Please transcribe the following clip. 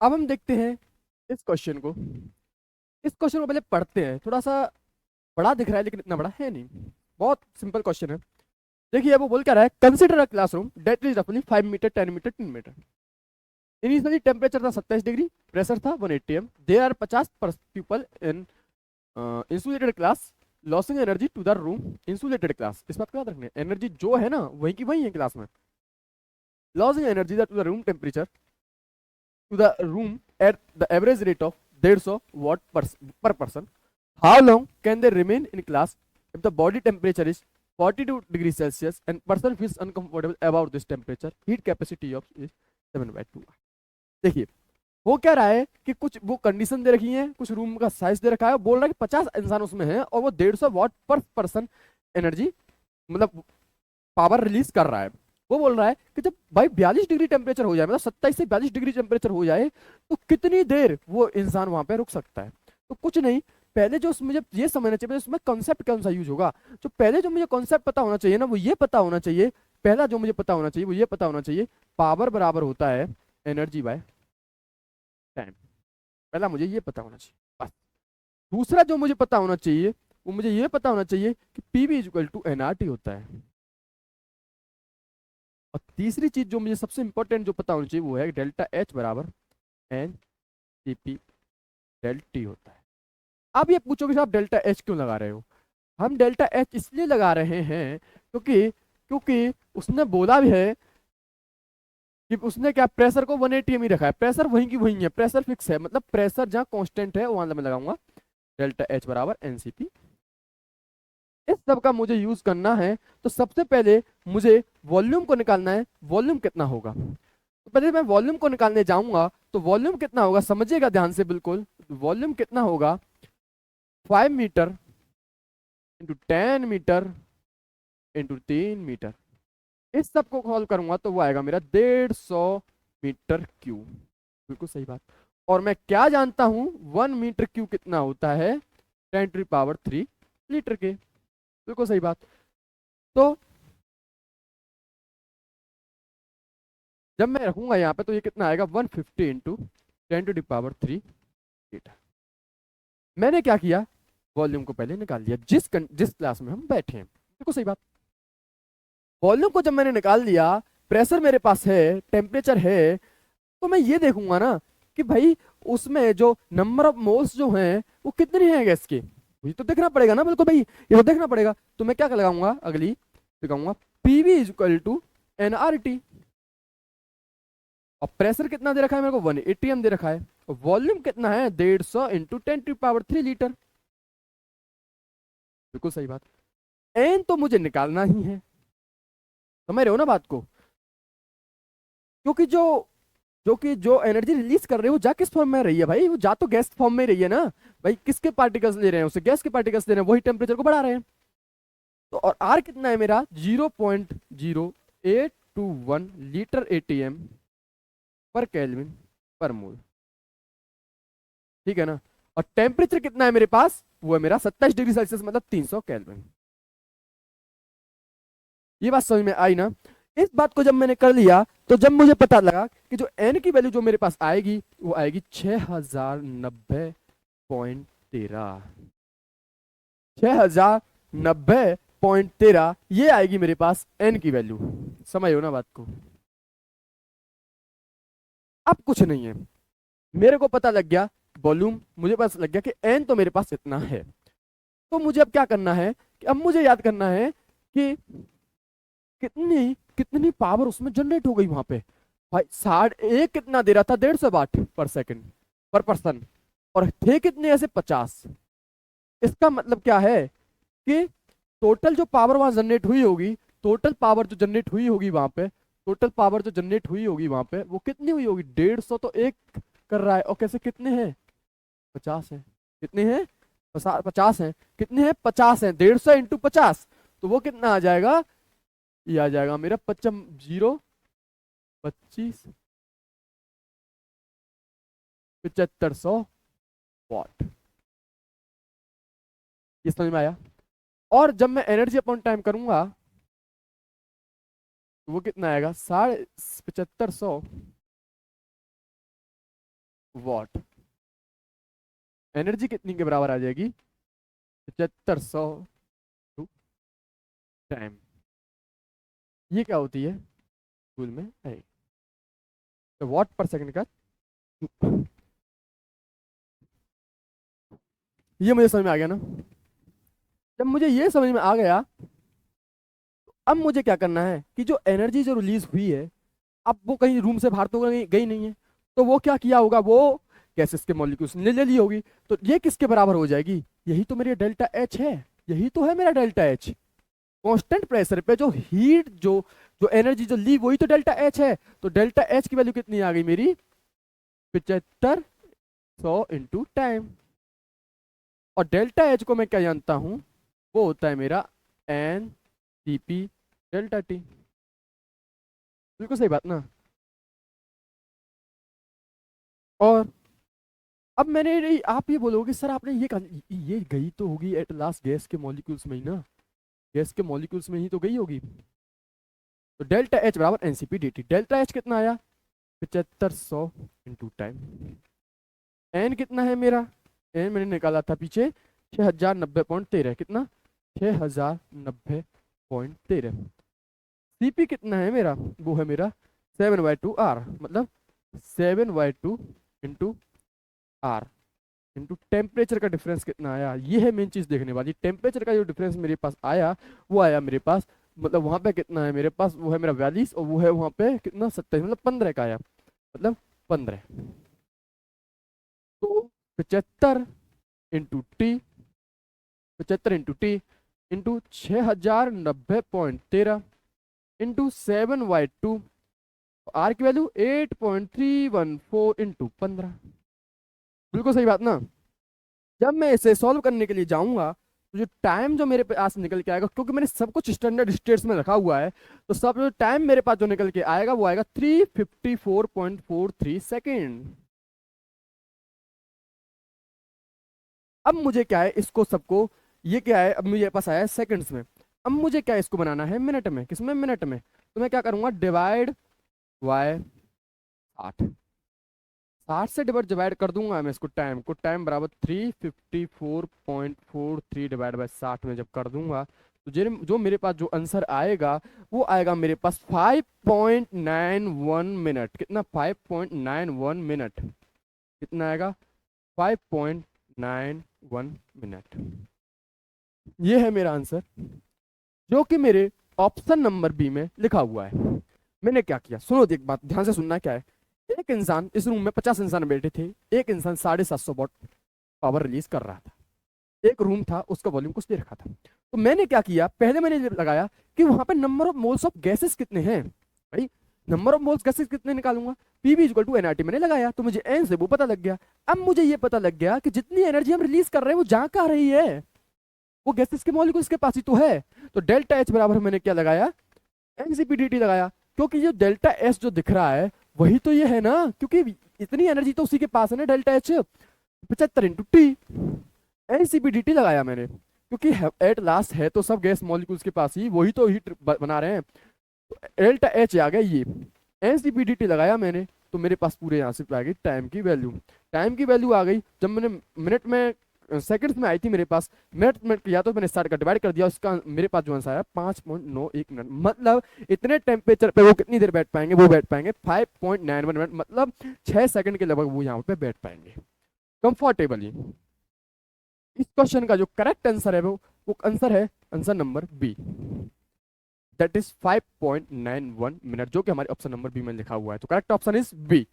अब हम देखते हैं इस क्वेश्चन को। इस क्वेश्चन को पहले पढ़ते हैं। थोड़ा सा बड़ा दिख रहा है लेकिन इतना बड़ा है नहीं। बहुत सिंपल क्वेश्चन है। देखिए वो बोल क्या रहा है, consider a classroom that is रफली 5 metre 10 metre 3 metre. Initially temperature था 27 डिग्री, प्रेशर था 180 M. There are 50 people in insulated class losing energy to the room insulated class. इस बात को याद रखना है, एनर्जी जो है ना वही की वही है क्लास में। Losing energy to the room temperature to the room at the average rate of 150 watt per person. How long can they remain in class if the body temperature is 42 degrees Celsius and person feels uncomfortable about this temperature? Heat capacity of is 7/2. देखिए वो क्या रहा है कि कुछ वो condition दे रखी है, कुछ रूम का साइज दे रखा है, बोल रहा है कि 50 इंसान उसमें है और वो 150 watt पर पर्सन एनर्जी मतलब पावर रिलीज कर रहा है। वो बोल रहा है कि जब भाई 42 डिग्री टेम्परेचर हो जाए, मतलब 27 से 42 डिग्री टेम्परेचर हो जाए, तो कितनी देर वो इंसान वहां पे रुक सकता है। तो कुछ नहीं, पहले जो मुझे ये समझना चाहिए उसमें कॉन्सेप्ट कौन सा यूज होगा। जो पहले जो मुझे कॉन्सेप्ट पता होना चाहिए ना वो ये पता होना चाहिए। पहला जो मुझे पता होना चाहिए वो ये पता होना चाहिए, पावर बराबर होता है एनर्जी बाय टाइम। पहला मुझे ये पता होना चाहिए बस। दूसरा जो मुझे पता होना चाहिए वो मुझे ये पता होना चाहिए कि PV is equal to NRT होता है। और तीसरी चीज जो मुझे सबसे इंपॉर्टेंट जो पता होनी चाहिए वो है डेल्टा एच बराबर N C P del T होता है। अब ये पूछोगे साहब डेल्टा एच क्यों लगा रहे हो। हम डेल्टा एच इसलिए लगा रहे हैं क्योंकि क्योंकि उसने बोला भी है कि उसने क्या प्रेशर को 180 एम ही रखा है। प्रेशर वहीं की वहीं है, प्रेशर फिक्स है, मतलब प्रेशर जहाँ कांस्टेंट है वहां मैं लगाऊंगा डेल्टा एच बराबर एनसीपी। इस सब का मुझे यूज करना है तो सबसे पहले मुझे वॉल्यूम को निकालना है। वॉल्यूम कितना होगा, तो पहले मैं वॉल्यूम को निकालने जाऊंगा। तो वॉल्यूम कितना होगा समझिएगा ध्यान से बिल्कुल। वॉल्यूम कितना होगा, 5 metre into 10 metre into 3 metre. इस सब को सॉल्व करूंगा तो वो आएगा मेरा 150 मीटर क्यूब। बिल्कुल सही बात। और मैं क्या जानता हूं, 1 मीटर क्यूब कितना होता है, 10⁻³ के। बिल्कुल सही बात। तो जब मैं रखूंगा यहाँ पे तो ये कितना आएगा, 150 इंटू 10⁻³ लीटर। मैंने क्या किया, वॉल्यूम को पहले निकाल लिया जिस क्लास में हम बैठे हैं। बिल्कुल सही बात। वॉल्यूम को जब मैंने निकाल लिया, प्रेशर मेरे पास है, टेम्परेचर है, तो मैं ये देखूंगा ना कि भाई उसमें जो नंबर ऑफ मोल्स जो हैं वो कितने हैं गैस के। ये तो देखना पड़ेगा ना, बिल्कुल भाई ये तो देखना पड़ेगा। तो मैं क्या लगाऊंगा, अगली लगाऊंगा PV is equal to NRT. और प्रेशर कितना दे रखा है मेरे को, 180 एम दे रखा है। और वॉल्यूम कितना है, 150 इंटू 10⁻³ लीटर। बिल्कुल सही बात। एन तो मुझे निकालना ही है, समझ रहे हो ना बात को। क्योंकि जो एनर्जी रिलीज कर रहे हो जा किस फॉर्म में रही है भाई, वो जा तो गैस फॉर्म में रही है ना। भाई किसके पार्टिकल्स ले रहे हैं, उसे गैस के पार्टिकल्स ले रहे हैं, वही टेम्परेचर को बढ़ा रहे हैं। तो और आर कितना है मेरा, 0.0821 लीटर एटीएम पर केल्विन पर मोल। ठीक है ना। और टेम्परेचर कितना है मेरे पास, वो है मेरा 27 डिग्री सेल्सियस मतलब 300 केल्विन। ये बात समझ में आई ना। इस बात को जब मैंने कर लिया तो जब मुझे पता लगा कि जो एन की वैल्यू जो मेरे पास आएगी वो आएगी 6090.13। 6090.13 ये आएगी मेरे पास एन की वैल्यू। समझ हो ना बात को। अब कुछ नहीं है, मेरे को पता लग गया वॉल्यूम, मुझे पता लग गया कि एन तो मेरे पास इतना है। तो मुझे अब क्या करना है कि अब मुझे याद करना है कि कितनी कितनी पावर उसमें जनरेट हो गई वहां पे। भाई 1.5 कितना दे रहा था, 150 वाट पर सेकंड पर पर्सन। और थे कितने ऐसे, 50। इसका मतलब क्या है कि टोटल जो पावर वहां जनरेट हुई होगी, टोटल पावर जो जनरेट हुई होगी वहां पे, टोटल पावर जो जनरेट हुई होगी वहां पे वो कितनी हुई होगी, 150 तो एक कर रहा है और कैसे कितने हैं, 50 है। कितने हैं, 50 हैं। कितने हैं, 50 हैं। 150 इंटू 50 तो वो कितना आ जाएगा, ये आ जाएगा मेरा 25 7500 वाट। ये समझ में आया। और जब मैं एनर्जी अपॉन टाइम करूंगा तो वो कितना आएगा, 7500 वॉट। एनर्जी कितनी के बराबर आ जाएगी? 7500 टू टाइम। ये क्या होती है स्कूल में है? तो वॉट पर सेकंड का ये मुझे समझ में आ गया ना। जब मुझे ये समझ में आ गया, अब मुझे क्या करना है कि जो एनर्जी जो रिलीज हुई है, अब वो कहीं रूम से बाहर तो गई नहीं है, तो वो क्या किया होगा, वो गैसेस के मॉलिक्यूल्स ने ले ली होगी। तो ये किसके बराबर हो जाएगी? यही तो मेरी डेल्टा एच है, यही तो है मेरा डेल्टा एच। कांस्टेंट प्रेशर पे जो हीट जो जो एनर्जी जो ली, वही तो डेल्टा एच है। तो डेल्टा एच की वैल्यू कितनी आ गई मेरी? 7500 इंटू टाइम। और डेल्टा एच को मैं क्या जानता हूं, वो होता है मेरा N C P delta T. बिल्कुल सही बात ना। और अब आप ये बोलोगे सर आपने ये कहा, ये गई तो होगी एट लास्ट गैस के मॉलिक्यूल्स में ही ना, गैस के मॉलिक्यूल्स में ही तो गई होगी। तो डेल्टा एच बराबर NCP D T. Delta H कितना आया? 7500 इंटू टाइम। एन कितना है मेरा? एन मैंने निकाला था पीछे 6090.13। कितना? 6090.13। सीपी कितना है मेरा? वो है मेरा 7/2 आर, मतलब 7/2 इंटू आर इंटू टेम्परेचर का डिफरेंस कितना आया। ये है मेन चीज देखने वाली। टेम्परेचर का जो डिफरेंस मेरे पास आया, वो आया मेरे पास, मतलब वहां पे कितना है मेरे पास, वो है मेरा 42, और वो है वहां पे कितना 27, मतलब 15 का आया, मतलब 15। तो 75 into T, 75 into T into 6090.13 into 7/2, R की वैल्यू 8.314 इंटू 15। बिल्कुल सही बात ना। जब मैं इसे सॉल्व करने के लिए जाऊंगा, तो जो टाइम जो मेरे पास निकल के आएगा, क्योंकि मैंने सब कुछ स्टैंडर्ड स्टेट्स में रखा हुआ है, तो सब जो टाइम मेरे पास जो निकल के आएगा, वो आएगा 354.43 सेकेंड। अब मुझे क्या है, इसको सबको, ये क्या है, अब मेरे पास आया है सेकंड्स में। अब मुझे क्या है, इसको बनाना है मिनट में। किसमें? मिनट में। तो मैं क्या करूंगा, डिवाइड बाय 60। 60 से डिवाइड कर दूंगा मैं इसको, टाइम को। टाइम बराबर 354.43 डिवाइड बाय 60 में जब कर दूंगा, तो जो मेरे पास जो आंसर आएगा, वो आएगा मेरे पास 5.91 मिनट। कितना? 5.91 मिनट। कितना आएगा? 5.91 मिनट। ये है मेरा आंसर, जो कि मेरे ऑप्शन नंबर बी में लिखा हुआ है। मैंने क्या किया, सुनो, एक बात ध्यान से सुनना। क्या है, एक इंसान, इस रूम में 50 इंसान बैठे थे, एक इंसान 750 वॉट पावर रिलीज कर रहा था। एक रूम था, उसका वॉल्यूम कुछ दे रखा था। तो मैंने क्या किया, पहले मैंने लगाया कि वहां पे number of moles of gases कितने हैं। भाई नंबर ऑफ मोल्स गैसेस कितने निकालूंगा, पीवी इक्वल टू एनआरटी मैंने लगाया, तो मुझे एन से वो पता लग गया। अब मुझे ये पता लग गया कि जितनी एनर्जी हम रिलीज कर रहे हैं, वो जा कहाँ रही है, वो गैसेस के मॉलिक्यूल्स के पास ही तो है। तो डेल्टा एच बराबर मैंने क्या लगाया, एनसीपीडीटी लगाया, क्योंकि ये डेल्टा एस जो दिख रहा है, वही तो ये है ना, क्योंकि इतनी एनर्जी तो उसी के पास है ना, डेल्टा एच। 75 इंटू टी, एनसीपीडीटी लगाया मैंने, क्योंकि एट लास्ट है तो सब गैस मॉलिक्यूल्स के पास ही, वही तो हीट बना रहे हैं। तो डेल्टा एच आ गया ये, एनसीपीडीटी लगाया मैंने, तो मेरे पास पूरे यहाँ से आ गई टाइम की वैल्यू। टाइम की वैल्यू आ गई, जब मैंने मिनट में, सेकंड्स में आई थी मेरे पास, मिनट में या तो मैंने स्टार्ट का डिवाइड कर दिया, उसका मेरे पास जो आंसर आया 5.91 मिनट। मतलब इतने टेम्परेचर पे वो कितनी देर बैठ पाएंगे, वो बैठ पाएंगे 5.91 मिनट, मतलब 6 सेकंड के लगभग वो यहाँ पे बैठ पाएंगे कंफर्टेबली। इस क्वेश्चन का जो करेक्ट आंसर है, वो आंसर है answer number B, that is 5.91 minute, जो कि हमारे ऑप्शन नंबर बी में लिखा हुआ है। तो करेक्ट ऑप्शन इज बी।